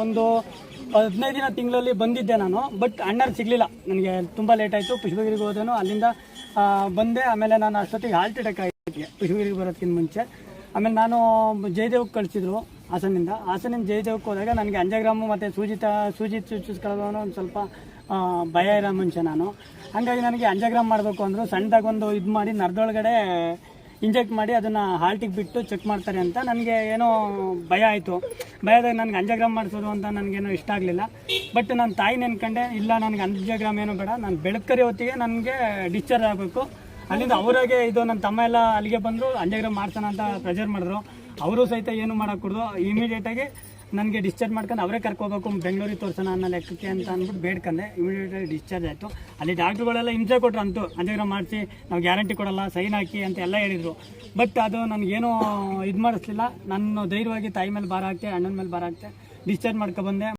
ಒಂದು 15 ದಿನ ತಿಂಗಳಲ್ಲಿ ಬಂದಿದ್ದೆ ನಾನು. ಬಟ್ ಅಣ್ಣರು ಸಿಗಲಿಲ್ಲ, ನನಗೆ ತುಂಬ ಲೇಟ್ ಆಯಿತು. ಪುಷ್ಪಗಿರಿಗೆ ಹೋದನು, ಅಲ್ಲಿಂದ ಬಂದೆ. ಆಮೇಲೆ ನಾನು ಅಷ್ಟೊತ್ತಿಗೆ ಹಾರ್ಟ್ ಅಟ್ಯಾಕ್ ಆಯಿತು ಪುಷ್ಪಗಿರಿಗೆ ಬರೋದಕ್ಕಿಂತ ಮುಂಚೆ. ಆಮೇಲೆ ನಾನು ಜಯದೇವಕ್ಕೆ ಕಳಿಸಿದ್ರು ಹಾಸನಿಂದ ಜಯದೇವಕ್ಕೆ ಹೋದಾಗ ನನಗೆ ಅಂಜಗ್ರಾಮು ಮತ್ತು ಸೂಜಿ ಚುಚ್ಚಿಸ್ಕೊಳ್ಳೋದು ಒಂದು ಸ್ವಲ್ಪ ಭಯ ಇರೋ ಮುಂಚೆ ನಾನು. ಹಾಗಾಗಿ ನನಗೆ ಅಂಜಗ್ರಾಮ್ ಮಾಡಬೇಕು ಅಂದರು. ಸಣ್ಣದಾಗೊಂದು ಇದು ಮಾಡಿ ನರದೊಳಗಡೆ ಇಂಜೆಕ್ಟ್ ಮಾಡಿ ಅದನ್ನು ಹಾಲ್ಟಿಗೆ ಬಿಟ್ಟು ಚೆಕ್ ಮಾಡ್ತಾರೆ ಅಂತ ನನಗೆ ಏನೋ ಭಯ ಆಯಿತು. ಭಯದಾಗ ನನಗೆ ಅಂಜಗ್ರಾಮ್ ಮಾಡಿಸೋದು ಅಂತ ನನಗೇನೋ ಇಷ್ಟ ಆಗಲಿಲ್ಲ. ಬಟ್ ನನ್ನ ತಾಯಿ ನೆನ್ಕೊಂಡೆ, ಇಲ್ಲ ನನಗೆ ಅಂಜಗ್ರಾಮ್ ಏನೋ ಬೇಡ, ನಾನು ಬೆಳಕರಿ ಹೊತ್ತಿಗೆ ನನಗೆ ಡಿಸ್ಚಾರ್ಜ್ ಆಗಬೇಕು. ಅಲ್ಲಿಂದ ಅವರಾಗೆ ಇದು ನನ್ನ ತಮ್ಮ ಎಲ್ಲ ಅಲ್ಲಿಗೆ ಬಂದರು, ಅಂಜಗ್ರಾಮ್ ಮಾಡ್ಸೋಣ ಅಂತ ಪ್ರೆಷರ್ ಮಾಡಿದ್ರು. ಅವರು ಸಹಿತ ಏನು ಮಾಡೋಕ್ಕೊಡ್ದು, ಇಮಿಡಿಯೇಟಾಗಿ ನನಗೆ ಡಿಸ್ಚಾರ್ಜ್ ಮಾಡ್ಕೊಂಡು ಅವರೇ ಕರ್ಕೋಬೇಕು ಬೆಂಗಳೂರಿಗೆ ತೋರಿಸೋಣ ಅನ್ನೋ ಲೆಕ್ಕಕ್ಕೆ ಅಂತ ಅಂದ್ಬಿಟ್ಟು ಬೇಡ್ಕೊಂಡೆ. ಇಮಿಡಿಯೇಟಾಗಿ ಡಿಸ್ಚಾರ್ಜ್ ಆಯಿತು. ಅಲ್ಲಿ ಡಾಕ್ಟ್ರುಗಳೆಲ್ಲ ಹಿಂಸೆ ಕೊಟ್ಟರು, ಅಂತೂ ಅಂಜಗ್ರಾಮ್ ಮಾಡಿಸಿ ನಾವು ಗ್ಯಾರಂಟಿ ಕೊಡಲ್ಲ, ಸೈನ್ ಹಾಕಿ ಅಂತ ಎಲ್ಲ ಹೇಳಿದರು. ಬಟ್ ಅದು ನನಗೇನೂ ಇದು ಮಾಡಿಸ್ಲಿಲ್ಲ. ನಾನು ಧೈರ್ಯವಾಗಿ ತಾಯಿ ಮೇಲೆ ಭಾರ ಹಾಕ್ತೆ, ಅಣ್ಣನ ಮೇಲೆ ಭಾರ ಹಾಕ್ತೆ, ಡಿಸ್ಚಾರ್ಜ್ ಮಾಡ್ಕೊಬಂದೆ.